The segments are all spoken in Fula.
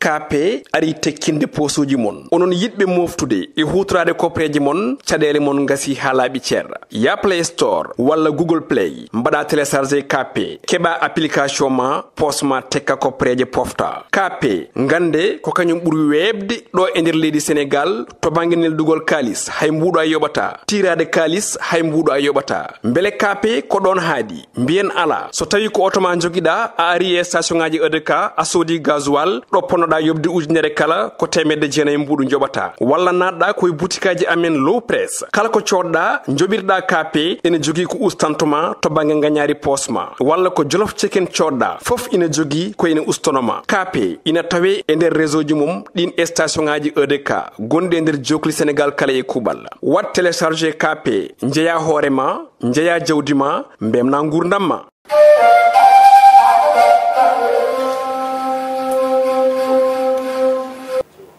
kape ari tekkinde posuji mon onon yidbe moftude e hutrade kopreji mon cadele mon ngasi halabi cerra ya Play Store wala Google Play mbada télécharger kape keba application ma posma tekka kopreje pofta kape ngande ko kanyum buri webde do e nder leydi Sénégal to banginel dugol kalis hay mbudo ayobata tirade kalis hay mbudo ayobata mbele kape ko don haadi mbien ala so tawi ko otoma jogida a ari e station ngaji EDK a sodi gasoil do ponoda yobde ujunere kala ko temedde jeenay mbudu jobata walla nadda koy boutikaji amen low press kala ko codda jobirda kape ene jogi ko ustantuma to bange nganyari posma walla ko jollof chicken codda fof ina jogi ko ene ustonoma kape ina tawe e nder réseau ji mum din station ngaji EDK gonde e nder jokli Sénégal kala e kubal wat télécharger kape njeya horema njeya jawdima mbemna ngurdamma.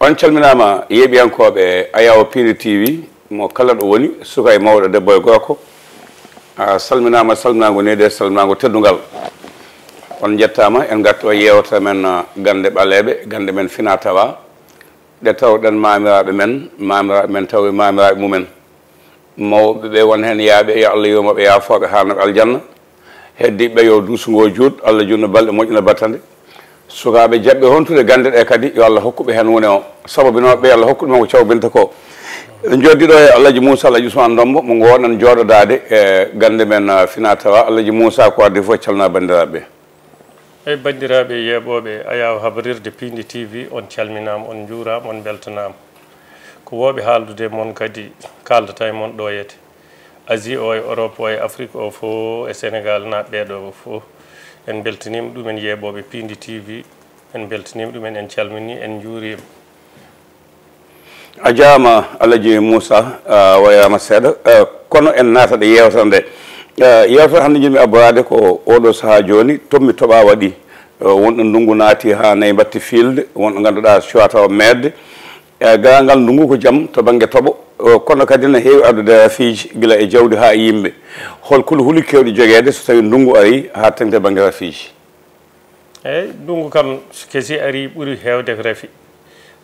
On calminama yeɓiyankoɓe ayawo Piindi TV mo kala ɗo woni suka e mawɗo debbo e gorko salminama salminago nede salminago teddugal on jettama en gatto yewta men gande ɓaleɓe gande men fina tawa ɗe tawɗen mamiraɓe men taw e mamiraɓe mumen mawɓe ɓe won hen yaaɓe yo Allah yomaɓe yafoɓe harnaɓe aljanna heddiɓe yo dusugo juut Allah junno balɗe moƴƴina battande sukaɓe jaɓɓe hontude gande ɗe kadi yo Allah hokkuɓe hen woni o sababinoɓe yo Allah hokkuɗumen ko cawbinta ko joddiɗo e Alhaji Moussa Alhaji Ousmane Ndombo mo gonan joɗodade e gande men fina tawa Alhaji Moussa ko addi fof calna bandiraɓe e bandiraɓe yeɓoɓe ayaw habarirde Piindi TV on calminama on juurama on beltanama ko woɓe haaldude moon kadi kaldata e moon ɗoyete Asie o e Europe o e Afrique o fo e Sénégal naɓɓe ɗo fo en beltanima ɗumen yeɓoɓe Piindi TV en beltanima ɗumen en calmini en juurima a jaama Alhaji Moussa wayama seeɗa kono en naataɗe yewta nde yewta hannde jimmi abborade ko oɗo saaha joni tommi toɓa waɗi wonɗo ndungu naati ha nayi batti filde wonɗo ganduɗa cuwata o medde garangal ndungu ko jaam to banggue tooɓo kono kadi ne heewi addude rafiji gila e jawdi ha yimɓe hol kul huuli kewɗi joguede so tawi ndungu ari ha tengde banggue rafiji eyyi ndungu kam kesi ari ɓuuri hewde ko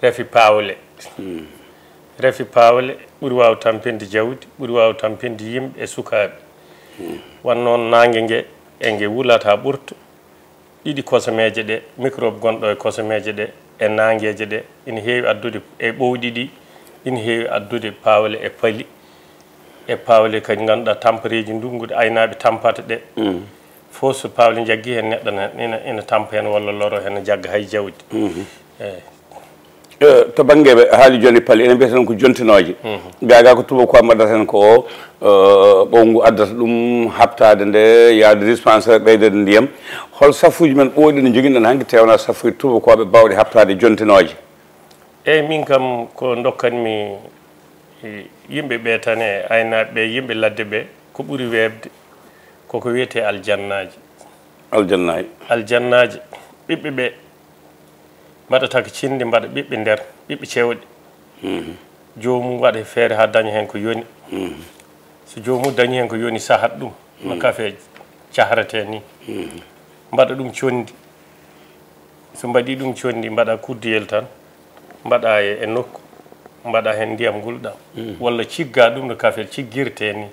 rafi pawle rafi pawle ɓuuri waw tampinde jawdi ɓuuri waw tampinde yimɓe e sukaɓe wan noon nangue gue e gue wulata ɓurta ɗiɗi kosomeje ɗe microbe gonɗo e kosomeje ɗe e nangueje ɗe ina heewi addude e ɓowɗi ɗi ina heewi addude pawle e paali e pawle kadi ganduɗa tampareji ndungude aynaɓe tampata ɗe fof so pawle jaggui hen neɗɗo ina tampa hen walla loro hen jagga hay jawdi eyyi to banggue haali joni paali ene mbiyata ko jontinoje gaga ko tuba ko mbaɗata hen ko ɓowngu addata ɗum habtade nde yaade dispensaire ɓeydede ndiyam hol safuji men ɓooɗi no joguinoɗen hanki tewna safuji tuba koɓe bawɗe habtade jontinoje eyyi min kam ko dokkanmi yimɓe ɓe tan e aynaɓe ɓe yimɓe ladde ɓe ko ɓuuri webde koko wiyete aljannaji aljannaji ɓiɓɓe ɓe mbaɗata ko cinde mbaɗa ɓiɓɓe nder ɓiɓɓe cewɗe jomum waɗa feere ha daña hen ko yoni so jomum dañi hen ko yoni sahat ɗum no kafe cahrate ni mbaɗa ɗum condi so mbaɗi ɗum condi mbaɗa kuddiyel tan mbaɗa e nokku mbaɗa hen ndiyam gulɗam walla cigga ɗum no kafe ciggirte ni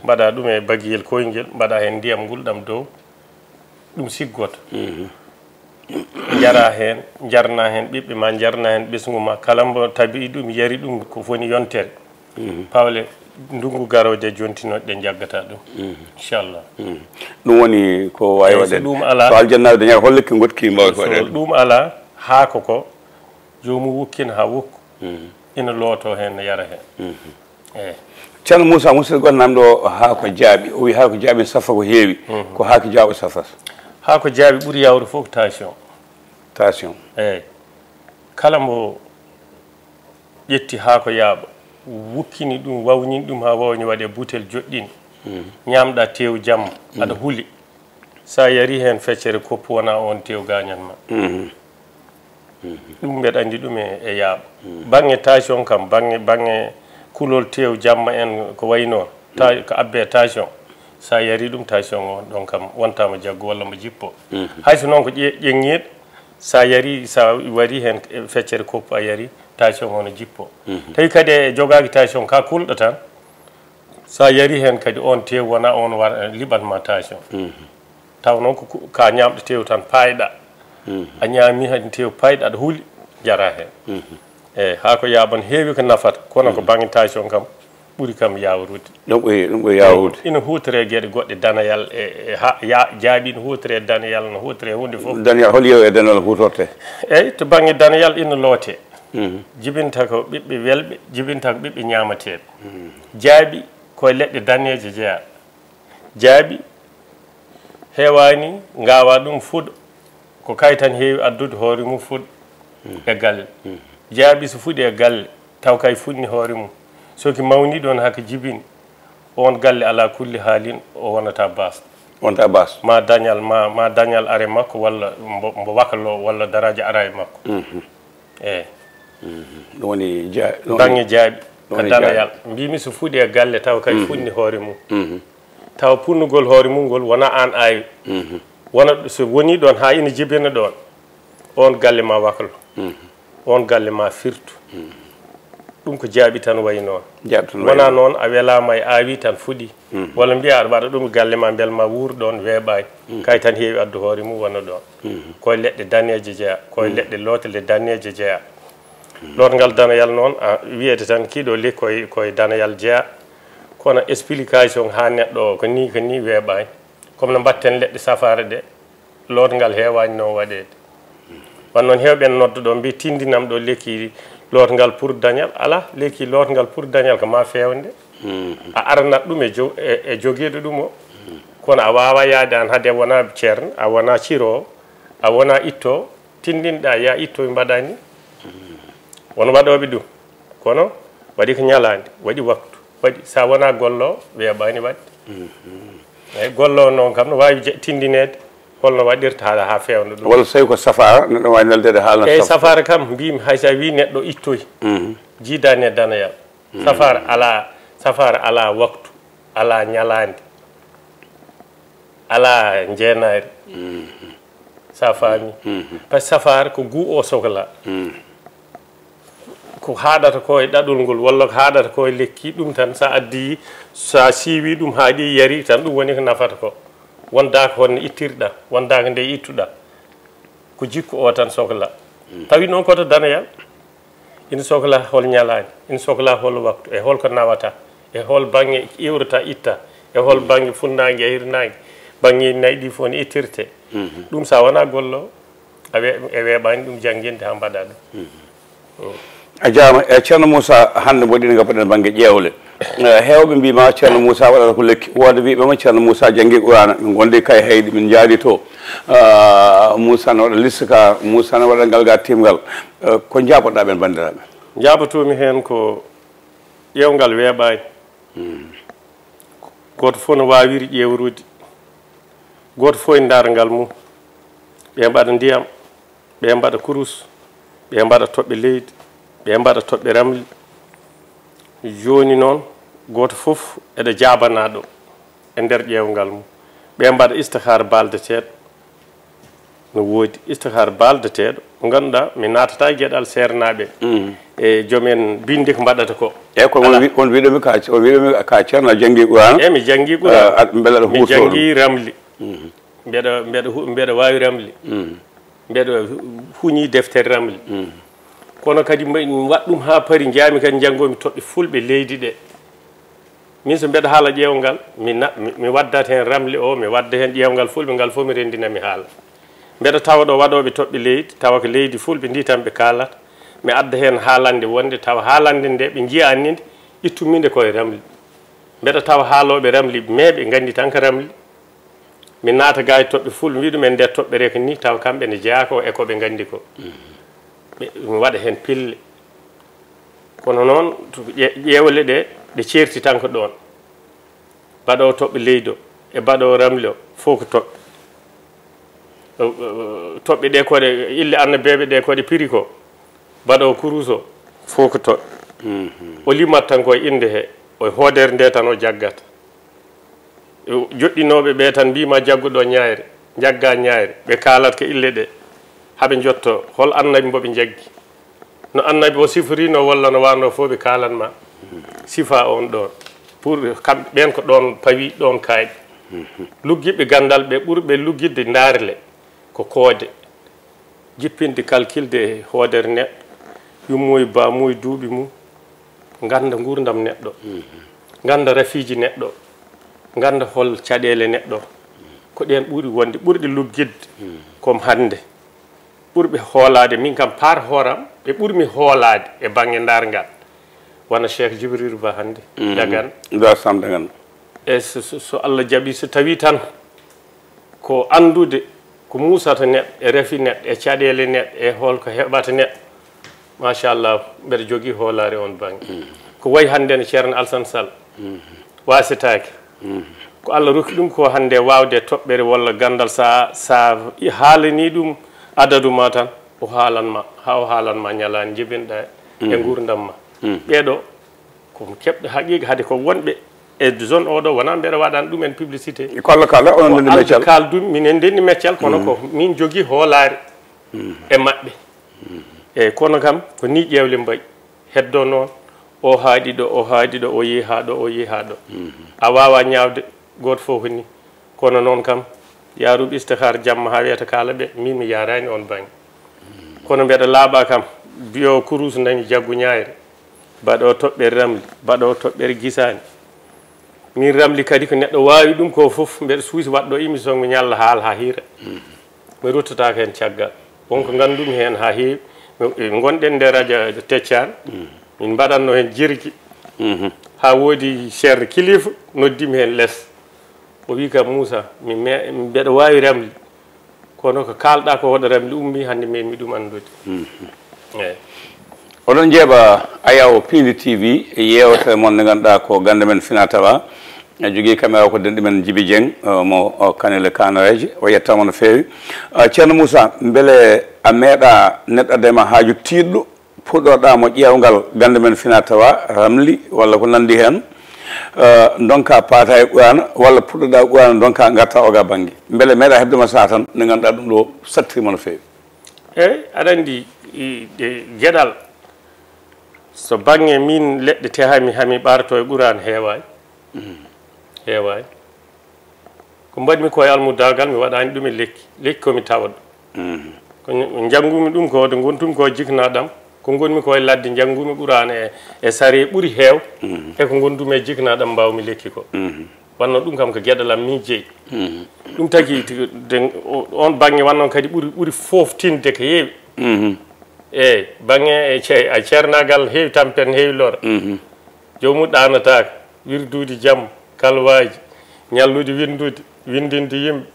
mbaɗa ɗum e bagiyel koyngel mbaɗa hen ndiyam gulɗam dow ɗum siggoto jara hen jarna hen ɓiɓɓe ma jarna hen ɓesgu ma kala mbo tabi ɗum yari ɗum ko foni yontere pawle ndungu garode jontinoɗe ɗe jaggata ɗum inchallah ɗum woni ko wawi waɗede ɗum ala to aljannaɓe dañata hol lekki gotkki mbawi ko waɗede ɗum ala haako ko jomum wukkina ha wukku ina looto hen no yara hen eyyi ceerno Moussa musidɗo goto namɗo o haako jaaɓi o wi haako jaaɓi safa ko heewi ko haako jaaɓo safata haako jaaɓi ɓuuri yawde fof ko tension eyyi kala mbo ƴetti haako yaaɓa wukkini ɗum wawnini ɗum ha wawni waɗe butel joɗɗini ñamɗa tew jamma aɗa huuli sa yari hen feccere koppu wona on tew gañanma ɗum mbeɗa andi ɗum e yaaɓa bangge tension kam bangge kulol tew jamma en ko way noon ko abbe tension sa yari ɗum tension o ɗon kam wontama jaggu walla mo jippo hayso noon ko ƴeŋŋeɗ sa yari sa wari hen feccere koppu a yari tension hono jippo tawi kadi e jogaki tension ka kulɗo tan sa yari hen kadi on tew wona on war liɓatma tension taw noon ka ñamɗo tew tan payɗa a ñaami hadi tew payɗa aɗa huuli jara hen eyyi ha ko yaɓon heewi ko nafata kono ko banggue tension kam ɓuuri kam yawrude ɗum ɓuuri yawrude ina huutore gueɗe goɗɗe danayal jaaɓi no huutore danayal no huutore hunde fof danayal hol yew e danayal hutorte eyyi to banggue danayal ina loote jibinta ko ɓiɓɓe welɓe jibinta ko ɓiɓɓe ñamateɓe jaaɓi koye leɗɗe daneje jeeya jaaɓi heewani ngawa ɗum fuɗo ko kay tan heewi addude hoore mum fuɗo e galle jaaɓi so fuɗi e galle taw kay funni hoore mum soki mawni ɗon haka jibini on galle ala kulli haalin o wonata basɗo wonta bas ma dañal are makko walla mbo wakalo walla daraja ara e makko eyyi ɗum woni banggue jaaɓi ko danayal mbimi so fuɗi e galle taw kay funni hoore mum taw punnugol hoore mum ngol wona an awi wona so woni ɗon ha ina jibina ɗon on galle ma wakalo on galle ma firtu ɗum ko jaaɓi tan wayi noon wona noon a welama e awi tan fuɗi walla mbiya aɗa waɗa ɗum galle ma beel ma wuur ɗon weeɓani kay tan heewi addu hoore mum wona ɗon koye leɗɗe daneje jeeya koye leɗɗe lootele daneje jeeya lotgal danayal noon wiyete tan kiɗo li koye danayal jeeya kono explication ha neɗɗo ko ni weeɓani comme no mbatten leɗɗe safare ɗe lotgal heewani noon waɗede wan noon hewɓen nodda ɗo mbi tindinam ɗo lekki lotgal pour dañal ala lekki lotgal pour dañal ko ma fewnde a aranat ɗum e joguiɗo ɗum o kono a wawa yaade an haade wona ceerno a wona ciro a wona itto tindinɗa ya itto mbaɗani won waɗoɓe ɗum kono waɗi ko ñalade waɗi waktu waɗi sa wona gollo weeɓani waɗde eyyi gollo noon kam no wawi tindinede holno waɗirta ha fewna ɗum walla so tawi ko safara neɗɗo wawi neldede haalna eyyi safara kam mbimi hay sa wi neɗɗo ittoyi jiidani e danayal safara ala waktu ala ñalande ala jeenari sa faami par ce que safara ko gu o sohla ko haɗata ko e ɗaɗol ngol walla ko haɗata ko e lekki ɗum tan sa addi sa siiwi ɗum haaɗi yari tan ɗum woni ko nafata ko wondaka honno ittirɗa wondaka nde ittuɗa ko jikku o tan sohla tawi noon koto danayal ina sohla hol ñalani ina sohla hol waktu e holko nawata e hol banggue iwrata itta e hol banggue funnague e hirnague banggue nayyi ɗi fof ne ittirte ɗum sa wona gollo e weeɓani ɗum jangguinde ha mbaɗa ɗum a jarama e ceerno moussa hande mboɗino gabbaɗen banggue ƴewle hewɓe mbima ceerno moussa waɗata ko lekki wode wiɓema ceerno moussa jangui qurana min gondi kay haydi min jaari to moussa ne waɗa liste ka moussa ne waɗa ngal ga timgal ko jaboɗa ɓen bandiraɓe jabatumi hen ko ƴewgal weeɓani goto fof no wawiri ƴewrude goto fof e dargal mum ɓe mbaɗa ndiyam ɓe mbaɗa kurus ɓe mbaɗa toɓɓe leydi ɓe mbaɗa toɓɓe ramli joni noon goto fof eɗa jabanaɗo e nder ƴewgal mum ɓe mbaɗa istihar baldeteɗo no woodi istihar baldeteɗo ko ganduɗa mi natata gueɗal sernaɓe e joomen binde ko mbaɗata ko eyyi ko on wiɗomi ka ceerno a janggui qurana eyyi mi janggui qurana beelaɗa mi janggui ramli mbeɗa wawi ramli mbeɗa huñi deftere ramli kono kadi waɗ ɗum ha paari jaami kadi janggomi toɓɓe fulɓe leydi ɗe min so mbeɗa haala ƴewgal mi waddat hen ramli o mi wadda hen ƴewgal fulɓe ngal fof mi rendinami haala mbeɗa tawa ɗo waɗoɓe toɓɓe leydi tawa ko leydi fulɓe ndi tan ɓe kalata mi adda hen haalande wonde tawa haalande nde ɓe jiyani nde ittuminde koye ramli mbeɗa tawa haaloɓe ramli mais ɓe gandi tan ko ramli mi naata ga e toɓɓe fulɓe mbi ɗumen nde toɓɓere ko ni tawa kamɓe ne jeeya ko e koɓe gandi ko mi waɗa hen pille kono noon ƴewle ɗe ɗe certi tan ko ɗon baɗowo toɓɓe leydi o e baɗowo ramli o fof ko toɓɓe ɗe koɗe ille annabeɓe ɗe koɗe piri ko baɗowo kurus o fof ko toɓɓe o limat tan koye inde he o hoodere nde tan o jaggata joɗɗinoɓe ɓe tan mbima jagguɗo ñayre jagga ñayre ɓe kalat ko ille ɗe haɓe jotto hol annabi mbo ɓe jaggi no annabi o sifrino walla no wanno fof ɓe kalanma sifa on ɗon pour kamɓe ɓen ko ɗon pawi ɗon kaaƴi luggiɓe gandal ɓe ɓurɓe luggidde daarle ko koode jippinde calculde hoodere neɗɗo yummoye bamoye duuɓi mum ganda gurdam neɗɗo ganda rafiji neɗɗo ganda hol caɗele neɗɗo ko ɗen ɓuri wonde ɓurɗe luggidde comme hande ɓurɓe hoolade min kam par hooram ɓe ɓurmi hoolade e banggue dargal wona cheikh djibril ba hande dagan dagan e so Allah jaaɓi so tawi tan ko andude ko musata neɗɗo e rafi neɗɗo e caɗele neɗɗo e holko heɓata neɗɗo machallah mbeɗa jogui hoolare on banggue ko wayi hande ne ceerno Alassane Sall wasitake ko Allah rokki ɗum ko hande wawde toɓɓere walla gandal sa haalani ɗum adadu ma tan o haalanma ha o haalanma ñalani jibinɗa e gurdam ma ɓeɗo komo keɓɗo haqiqa haade ko wonɓe e zone oɗo wona mbeɗa waɗani ɗum en publicité kolla kala onon ndendi meccal kaldum minen ndenni meccal kono ko min jogui hoolare e maɓɓe eyyi kono kam ko ni ƴewle mbayi heddo noon o haaɗi ɗo o haaɗi ɗo o yeehi ha ɗo o yeehi ha ɗo a wawa ñawde goto fof ni kono noon kam yaruɓe istihar jamma ha wiyata kala ɓe min mi yarani on banggue kono mbeɗa laaɓa kam biyo kurus dañi jaggu ñayre mbaɗo toɓɓere ramli mbaɗo toɓɓere guisani min ramli kadi ko neɗɗo wawi ɗum ko foof mbeɗa suusi waɗɗo émission mi ñalla haal ha hiira mi ruttotako hen caggal wonko gandumi hen ha heewi gonɗen nde radio Teccane min mbaɗatno hen jirgui ha woodi ceerno kilifa noddimi hen less o wi kam Moussa mbeɗa wawi ramli kono ko kalɗa ko hoɗo ramli ummi hande mi ɗum andude eyyi oɗon jeeɓa ayaw Piindi TV yewtere moon nde ganduɗa ko gande men Fina Tawa jogui caméra ko denɗi men Djiby Dieng mo Kanele Kanareje o yettama no fewi ceerno Moussa beele a meeɗa neɗɗadema haaju tiɗɗo puɗɗoɗamo ƴewgal gande men Fina Tawa ramli walla ko nandi hen donka paata e ɓuwana walla puɗɗoɗa ɓuwana donka garta oga banggue beele meeɗa hebdema sa tan nde ganduɗa ɗum ɗo sattirima no fewi eyyi aɗa andi gueɗal so banggue min leɗɗe tehami hami ɓarto e ɓuurani heewani heewani ko mbaɗmi koye almudagal mi waɗani ɗum e lekki komi tawa ɗo ko janggumi ɗum ko de gontumi ko jiknaɗam ko gonmi koye ladde janggumi ɓuurani e sare ɓuuri heew e ko gondumi e jiknaɗam mbawmi lekki ko wanno ɗum kam ko gueɗalam mi jeeyi ɗum tagui on banggue wannon kadi ɓuuri foftinde ko heewi eyyi banggue a ceernagal heewi tampen heewi lora jomum ɗanataka wirdude jamma kalwaji ñallude windinde yimɓe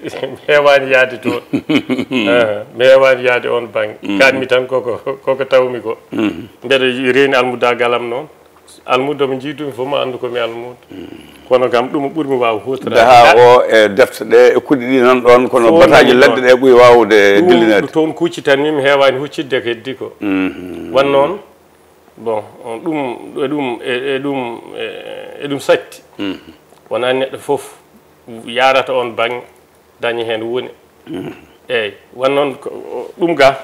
mi hewani yaade toon mi hewani yaade on banggue kanmi tan koko tawmi ko mbeɗa reeni almudagalam noon almudo mo jiidumi fof mo andu komi almudo kono kam ɗum ɓuurmi waw hutorade ha o e defte ɗe e kuɗi ɗi nan ɗon kono bataji ladde ɗe ɓuuri wawde dillinede toon kuccitanmi mi hewani huccidde ko heddi ko wan noon bon ɗum satti wona neɗɗo foof yarata on banggue daña hen woni eyyi wan noon ɗum ga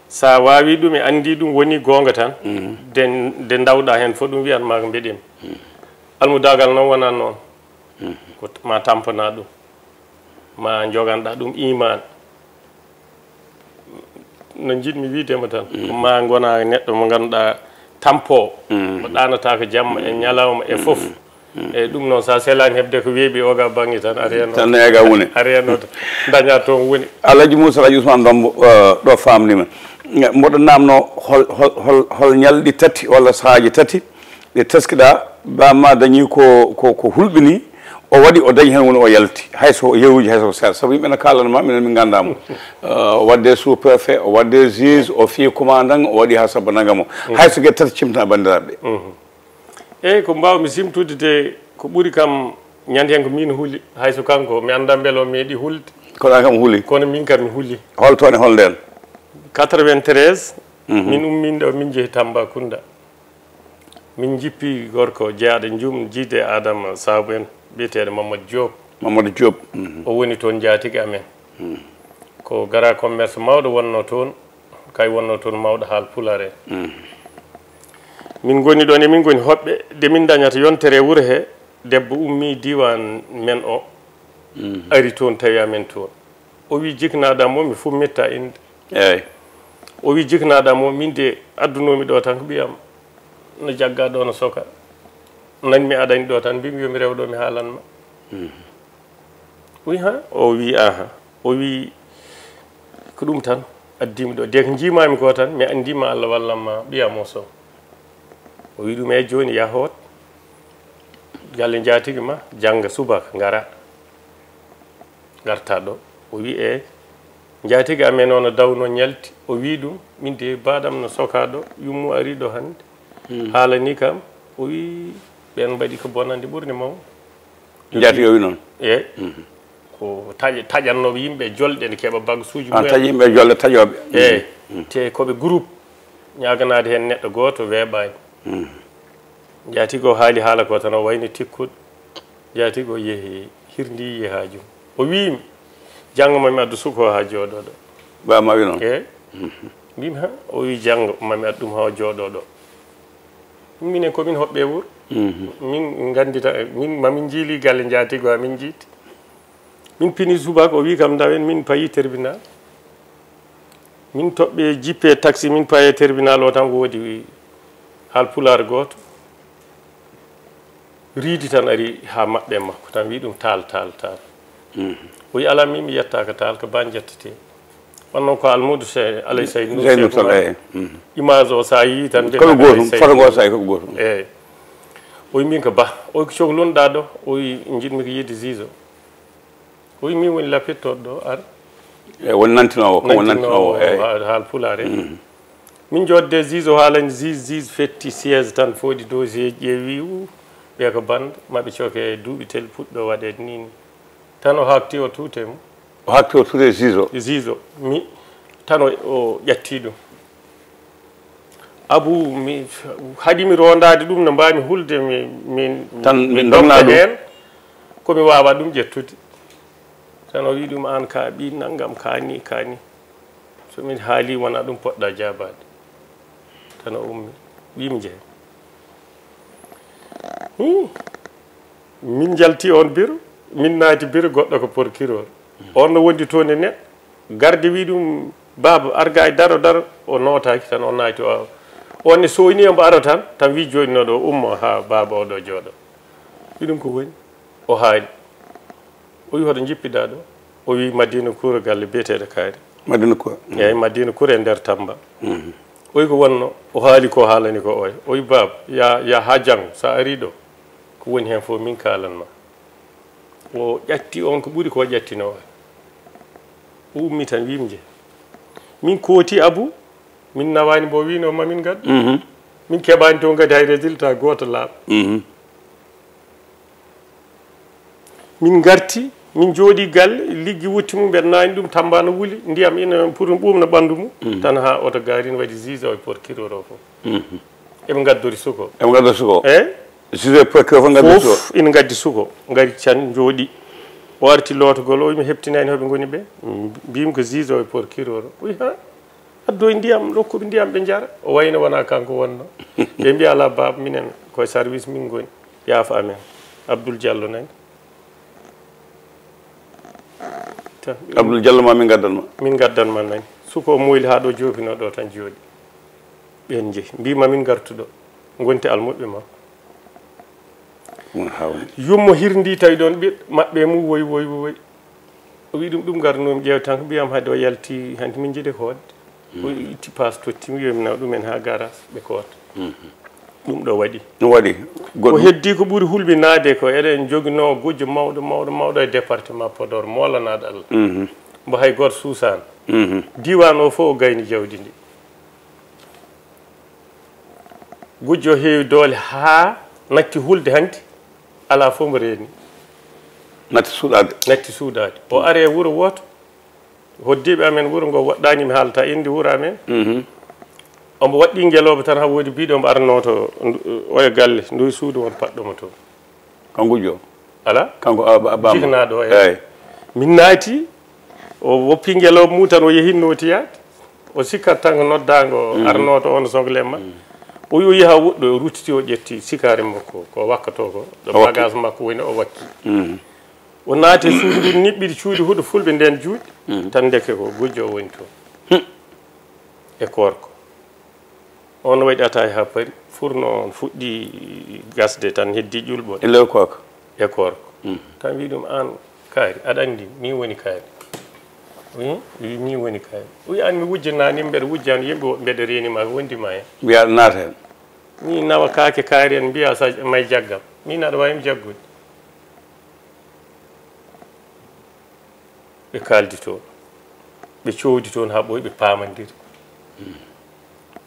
sa wawi ɗum e andi ɗum woni gonga tan de dawɗa hen fof ɗum wiyanma ko mbeɗemi almudagal noon wona noon ko ma tampana ɗum ma joganɗa ɗum iman no jiɗmi widema tan ma gona neɗɗo mo ganduɗa tampo mo ɗanata ko jamma e ñalawma e foof eyyi ɗum noon sa selani hebde ko weeɓi oga banggue tan tan ega woni arenoto daña toon woni Alhaji Moussa Alhaji Ousmane Ndombo ɗo famnima mboɗo namno hol ñalɗi tati walla sahaji tati ɗe teskiɗa bamma dañi ko hulɓini o waɗi o dañi hen woni o yalti hayso yewuji hayso seeɗa saabu yimɓe ne kalanma minen min gandamo o wadde sous préfet o wadde juge o fi commandant o waɗi ha sabba nagamo hayso gueɗe tati cimta bandiraɓe eyyi ko mbawmi simtude de ko ɓuuri kam ñande hen ko min huuli hayso kanko mi anda beele o meeɗi hulde koɗa kam huuli kono min kam mi huuli hol toon e hol nden 93 min umminde o min jeehi Tambacounda min jippi gorko jeeyaɗo jum jiide Adama Saabu en biyeteɗo Mamadou Diop Mamadou Diop o woni toon jaatigui amen ko gara commerce mawɗo wonno toon kay wonno toon mawɗo haal pulaar en min goni ɗon e min goni hoɓɓe de min dañata yontere wuro he debbo ummi diwan men o ari toon tawi amen toon o wi jiknaɗam o mi fummetta inde eyyi o wi jiknaɗam o min de addunomi ɗo tan ko ɓiyam no jagga ɗo no soka nanmi aɗani ɗo tan mbimi yomi rewɗo mi haalanma wi ha o wi aha o wi ko ɗum tan addimi ɗo de ko jimami ko tan mi andima Allah wallanma ɓiyam o sow o wi ɗum e joni yahoot galle jatigi ma jangga subaka ngara garta ɗo o wi e jatigi amen ono dawno ñalti o wi ɗum min de baɗam no soka ɗo yummu ari ɗo hande haalani kam o wi ɓen mbaɗi ko bonande ɓurde maw jatigi o wi noon e ko taƴannoɓe yimɓe jolɗe ne keeɓa bagsuji taƴi yimɓe jolle taƴoɓe eyyi te koɓe groupe ñaganade hen neɗɗo goto weeɓani jatigi o haali haala ko tan o wayno tikkuɗo jatigi o yeehi hirdi yiye haajum o wimi janggo mami addu suko ha jooɗo ɗo bama wi noon eyyi mbimi ha o wi janggo mami addu ɗum ha jooɗo ɗo minen komin hoɓɓe wuuro min gandita min mamin jiili galle jatigi o amin jiiti min pini subaka o wi kam dawen min payi tribunal min toɓɓe jippe taxi min paye tribunal o tan woodi haal pulaar goto riidi tan ari ha maɓɓe makko tan wi ɗum taal o wi ala min mi yettaka taal ko ban jettete wonnoon ko almudou alay saydou image o sa yi tan koɓe gotum photo go sa koɓe gotum eyyi o wi min ko ba o wi ko cohlunoɗa ɗo o wi jiɗmi ko yidde juge o wi min woni lappittoɗo ɗo ar eyyi woni nantinowo ko woni nantinowo haal pulaar min jodde juge o haalani juge fetti siége tan fooɗi dossier ƴeewi ɓe ko bande maɓe coke duuɓi tel puɗɗo waɗede ni tan o hakti o tuute mum o hakti o tuute juge o mi tan o ƴatti ɗum abou mi haɗimi rondade ɗum no mbami hulde min tan min dogna ɗum hen komi wawa ɗum ƴettude tan o wi ɗum an ka ɓi naggam kani somin haali wona ɗum poɗɗa jabade tan o ummi wimi jeehe min jalti on bureau min naati bureau goɗɗo ko procureur on no wondi toon e neɗɗo garde wi ɗum baba arga e daro o notaki tan o naati o on ne soyni omo aro tan wi joni noɗo ummo ha baba oɗo jooɗo wi ɗum ko woni o haali o wi hoɗo jippiɗa ɗo o wi madina koura galle biyeteɗo kaari madina koura eyyi madina koura e nder Tamba o wi ko wonno o haali ko haalani ko oya o wi baba ya ha janggo sa ari ɗo ko woni hen fof min kalanma o ƴatti on ko ɓuuri ko ƴattino o ummi tan wimi je min kooti abou min nawani mbo wino mamin gadda min keɓani to kadi hay résultat goto laaɓa min garti min jooɗi galle liggi wutti mum mbeɗa nani ɗum Tamba no wuuli ndiyam ina pour ɓuumno ɓandu mum tan ha oto gaari no waɗi juge o e procureur o fof eɓe gaddori suko eyyi juge procureur fof gaddi suko fof ina gaddi suko gari can jooɗi o arti lootogol o wimi heptinani hoɓe goni ɓe mbimi ko juge o e procureur o wi ha addoy ndiyam rokkuɓe ndiyam ɓe jara o wayno wona kanko wonno ɓe mbiya ala baba minen koye service min goni yaafa amen Abdoul Diallo nani Abdoul Diallo ma min gaddanma nani suko moyli ha ɗo jofino ɗo tan jooɗi ɓen jeehi mbima min gartuɗo gonti almuɓe ma yummo hirdi tawi ɗon ɓiɗɗo maɓɓe mum woy o wi ɗum garnomi ƴeew tan ko mbiyam hade o yalti hanti min jiiɗi ko wadde o itti passe tottimi yomi naw ɗumen ha garage ɓe koota ɗum ɗo waɗi ko heddi ko ɓuuri hulɓinade ko eɗen joguino gujjo mawɗo e département Podor molanaɗo Allah mbo hay goto suusano diwan o fof o gayni jawdi ndi gujjo heewi doole ha natti hulde hanti ala fof mo reeni natti suuɗade o are wuuro woto hoddiɓe amen wuuro ngo woɗɗani mi haalata inde wuuro amen omo waɗɗi ngeloɓe tan ha woodi biɗo omo arno to oya galle ndoy suudu won paɗɗomo toon kanko gujjo ala kanko jignaɗo o min naati o woppi ngel o muutan o yehi nootiyade o sikkat tan ko noddago arnoto on sogle ma o wi o yaha woɗɗo o ruttiti o ƴetti sikare makko ko wakkato ko ɗo bagage makko woni o wakki o naati suudu ndu niɓɓiɗi cuuɗi huɗo fulɓe nden juuɗe tan ndeke ko gujjo o woni toon e korko on waɗi ataye ha paari furno on fuɗɗi gasde tan heddi ƴulɓol e lew korko e korko tan wi ɗum an kaari aɗa andi min woni kaari wi min woni kaari wi an mi wujjanani mbeɗa wujjano yimɓe mbeɗa renima ko wondima hen mbiya aɗa naata hen mi nawa kaake kaari en mbiya sa may jaggam min aɗa wawimi jaggude ɓe kaldi toon ɓe coodi toon ha ɓoyi ɓe pamandiri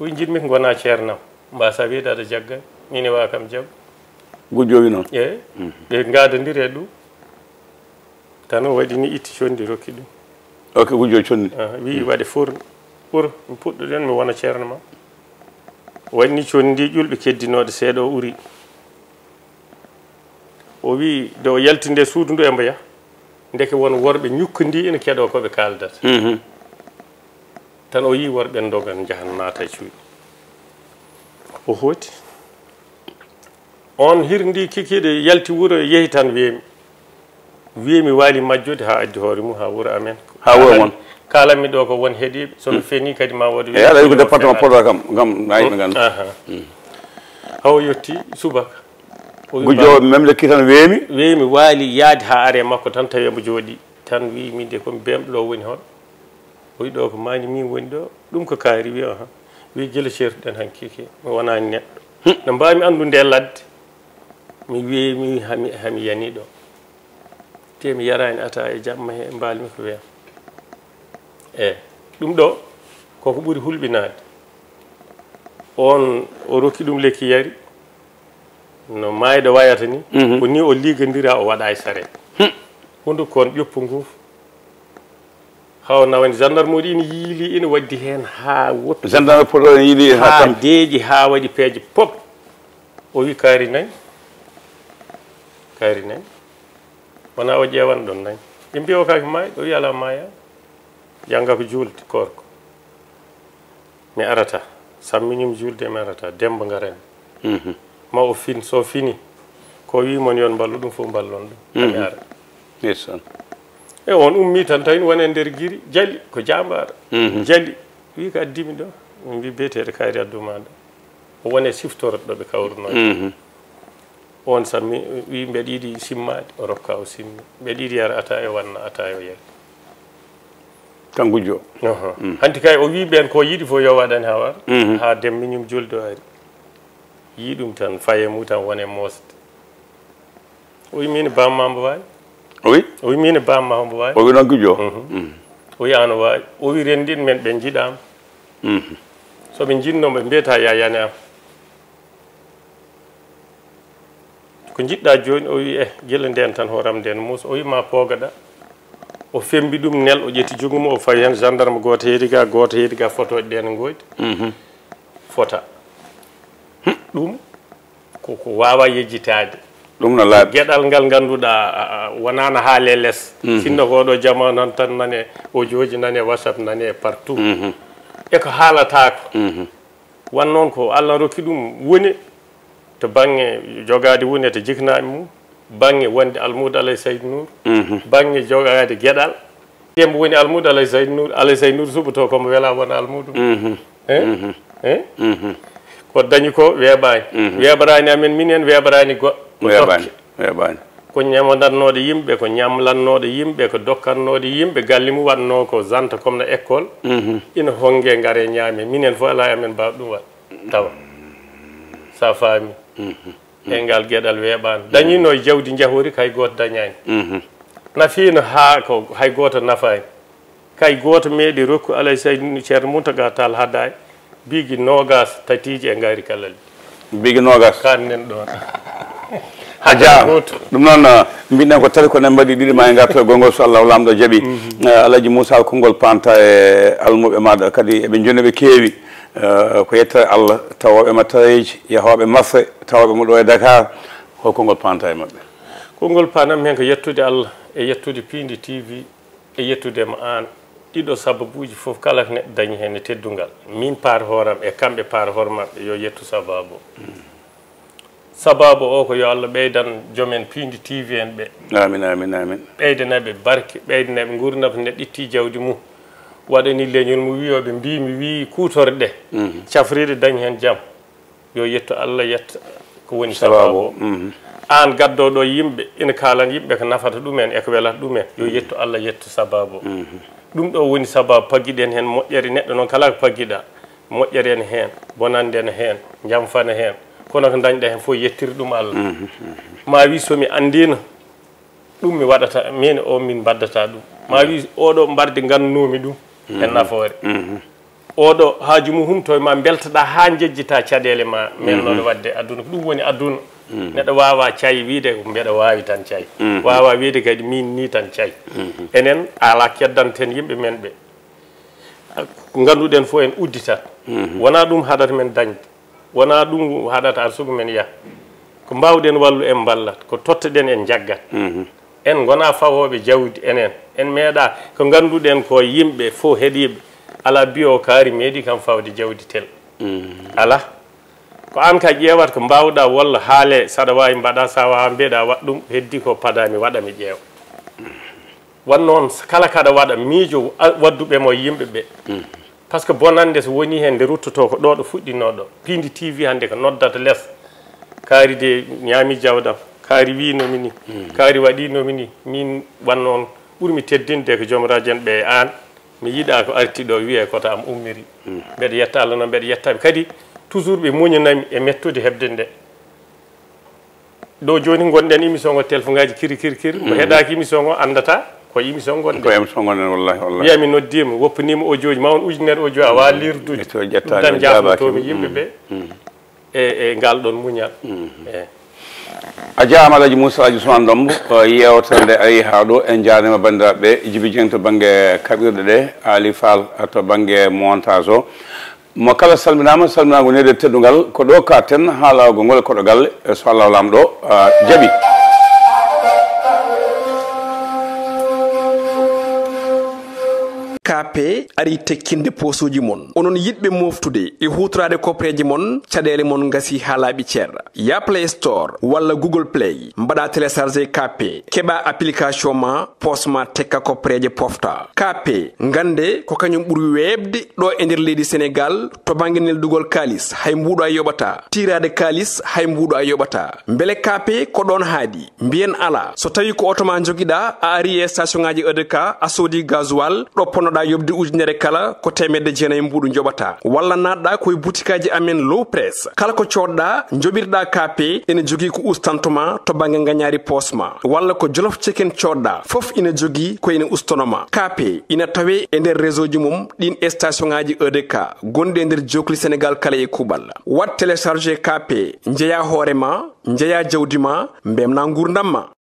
wi jiɗmi ko gona ceernam mbasa wiide aɗa jaggan min e wawa kam jaggu gujjo wi noon eyi ɓe gadodiri e ɗum tan o waɗi ni itti condi rokki ɗum ok gujjo conni wi waɗe fourne pour mi puɗɗoɗen mi wona ceerno ma waɗni condi ƴulɓe keddinoɗe seeɗa o uri o wi de o yaltinde suudu ndu e mboya ndeke won worɓe ñukkandi ina keeɗo koɓe kaldata tan o yi worɓe dogan jahan naata e cuuɗi o hooti on hirndi kikiɗe yalti wuro yehi tan wiyemi waali majjude ha addi hoore mum ha wuro amen ha wuro mon kalanmi ɗo ko won heeɗiɓe sono feni kadi ma waɗa e aɗa wi ko département Podor kam nayiɓe ganda hawo yetti subaka gujjo même lekki tan weemi waali yaade ha are makko tan tawi mo jooɗi tan wi min de komi bemɗo woni hoɗo o wi ɗo ko mani min woni ɗo ɗum ko kaari wi wi gila certuɗen han kiki mi wonani neɗɗo no mbawmi andude e ladde mi weemi hami yani ɗo te mi yarani ata e jamma he mbalmi ko wiyam ɗum ɗo koko ɓuuri hulɓinade on o rokki ɗum lekki yari no mayɗo wayata ni ko ni o ligodira o waɗa e saret hunde kon ƴoppu ngu haw nawani gendarme uɗi ina yiili ina waddi hen ha woppi gendarme Podor ene yiili ha deeƴi ha waɗi peeje pop o wi kaari nani wona o ƴewan ɗon nani ɓe mbi o kake maayi o wi ala maaya jangga ko juulde korko mi arata sammiñum juulde mi arata demba garani ma o fin so fini ko wimon yon ballu ɗum fof ballon ɗum ami ara yeson e on ummi tan tawi woni e nder guiri jali ko jambara jali wi ko addimi ɗo min mbi beeteɗo kaari addumaɗo o woni e siftoroɗo ɗo ɓe kawrunoɗe on sammi wi mbeɗa yiiɗi simmade o rokka o simmi mbeɗa yiiɗi yara ata e wanna ata e o yari tan gujjo hanti kay o wi ɓen ko yiiɗi fof yo waɗani ha wara ha demmiñum julde o ari yi ɗum tan faye mum tan wone mosde o wi min bamma mbo wawi o wi min bamma mbo wawi o wi noon gujjo o wi ano wawi o wi rendin men ɓe jiiɗama soɓe jinnoɓe mbiyata yayane am ko jiɗɗa joni o wi guila nden tan horam nden muusa o wi ma poogaɗa o fembi ɗum nel o ƴetti jogum o fawi hen gendarme goto heedi ga photo ɗe ne goodi fota ɗum koko wawa yejjitade ɗum no laaɓi gueɗal ngal ganduɗa wonano haale less sinno koɗo jamanu han tan nane audio nane whatsapp nane partout eko haalatako wan noon ko Allah rokki ɗum woni to banggue jogade woni to jiknami mum banggue wonde almudo alay saydou nour banggue jogade gueɗal tembo woni almudo alay saydou nour suɓoto komo wela wona almudo ko dañi ko weeɓani weeɓarani amen minen weeɓarani goɗɗo weeɓani ko ñamodannoɗo yimɓe ko ñamlannoɗo yimɓe ko dokkannoɗo yimɓe galle mum watno ko janta comme no école ina hongue gaare ñaame minen fof ala amen mbaw ɗum waɗ tawa sa faami e ngal gueɗal weeɓani dañino e jawdi jahori kay goto dañani nafino ha ko hay goto nafani kay goto meeɗi rokku alay saydou ceerno Mountaga Tall haddani bigi nogas tatiji e gaari kallal bigi nogas kannen ɗon haja ɗum noon mbiɗen ko tali ko nen mbaɗi ɗiɗi ma e garto e gongol so Allah lamɗo jaaɓi Alaji Moussa konngol panta e almuɓe maɗa kadi eɓe joni ɓe keewi ko yettere Allah tawoɓe mattareji yahoɓe marché tawoɓe mo ɗo e Dakar holko ngol panta e mabɓe konngol panam hen ko yettude Allah e yettude Piindi TV e yettudema an ɗiɗo sababuji fof kala ko neɗɗo dañi hen e teddungal min par hooram e kamɓe par hoore maɓɓe yo yettu sababu sababu o ko yo Allah ɓeydan jomen Piindi TV en ɓe amin amin amin ɓeydanaɓe barke ɓeydanaɓe gurdam neɗɗo itti jawdi mum waɗani leñol mu wiyoɓe mbimi wi kutore ɗe cafride dañi hen jaam yo yetto Allah yetta ko woni sababu an gaddoɗo yimɓe ina kalan yimɓe ko nafata ɗumen eko welata ɗumen yo yetto Allah yetto sababu ɗum ɗo woni sababu pagguiɗen hen moƴƴere neɗɗo noon kala ko pagguiɗa moƴƴere ene hen bonande ene hen jamfane hen kono ko dañɗa hen fof yettiri ɗum Allah ma wi somi andino ɗum mi waɗata min o min baddata ɗum ma wi oɗo mbarde gandunomi ɗum e nafoore oɗo haaju mum humto ma beltoɗa ha jejjita caɗele ma melnoɗo wadde aduna ko ɗum woni aduna neɗɗo wawa cayi wiide ko mbeɗa wawi tan cayi wawa wiide kadi min ni tan cayi enen ala keddanten yimɓe men ɓe ko ganduɗen fof en udditat wona ɗum haɗata men dañde wona ɗum haɗata arsugu men yaha ko mbawɗen wallu en ballat ko totteɗen en jaggat en gona fawoɓe jawdi enen en meeɗa ko ganduɗen ko yimɓe fof heeɗiɓe ala biyo kaari meeɗi kam fawde jawdi TELE ala ko an ka ƴeewat ko mbawɗa walla haale saɗa wawi mbaɗa sa wawa mbiyeɗa waɗ ɗum heddi ko padami waɗa mi ƴeewa wan noon kala kaɗa waɗa miijo wadduɓe mo yimɓe ɓe par ce que bonande so woni hen nde ruttoto ko ɗo ɗo fuɗɗinoɗo Piindi TV hande ko noddata less kaari de ñaami jawdam kaari winomi ni kaari waɗinomi ni min wan noon ɓuurmi teddinde ko joom radio en ɓe an mi yiiɗa ko artiɗo wiye koto am ummiri mbeɗa yetta Allah noon mbeɗa yettaɓe kadi toujours ɓe muñanami e mettude hebde nde ɗo joni gonɗen émission o téléphone ngaji kiri kiri kiri mo heeɗaki émission o andata ko émission gonɗen ko émission gonɗen wallahi wallahi wiyami noddima woppanima audio ji ma on ujunere audio a wawa lirdude tan jafnotomi yimɓe ɓe e ngal ɗon muñal a jaama Alaji Moussa Ousmane Ndombo yewtere nde ari ha ɗo en jarnima bandiraɓe Djiby Dieng to banggue kaɓirɗe ɗe Ali Fall to banggue montage o mo kala salminama salminago nede teddugal ko ɗo katen haalago ngol koɗo galle so Allah lamɗo jaaɓi KP ari tekkinde posuji mon onon yidɓe moftude e hutorade kopreji mon caɗele mon gasi ha laaɓi ceerra ya Play Store walla Google Play mbaɗa téléchargé KP keɓa application ma posma tekka kopreje pofta KP gande ko kañum ɓuuri webde ɗo e nder leydi Sénégal to banggue neldugol kalis hay mbuɗo a yoɓata tirade kalis hay mbuɗo a yoɓata beele KP ko ɗon haadi mbiyen ala so tawi ko auto ma joguiɗa a ari e station ngaji EDK a soodi gasoil ɗo ponnoɗa yobde ujunere kala ko temedde jeenayyi mbuɗu joɓata walla natɗa koye boutikaji amen low press kala ko coɗɗa joɓirɗa KP ene jogui ko ustantoma to banggue gagnari posma walla ko jolof chicken coɗɗa foof ina jogui ko ene ustonoma KP ina tawe e nder réseau ji mum ɗin station ngaji EDK gonɗi e nder jokli Sénégal kala e kuɓal wat téléchargé KP jeeya hoorema jeeya jawdi ma mbemna gurdam ma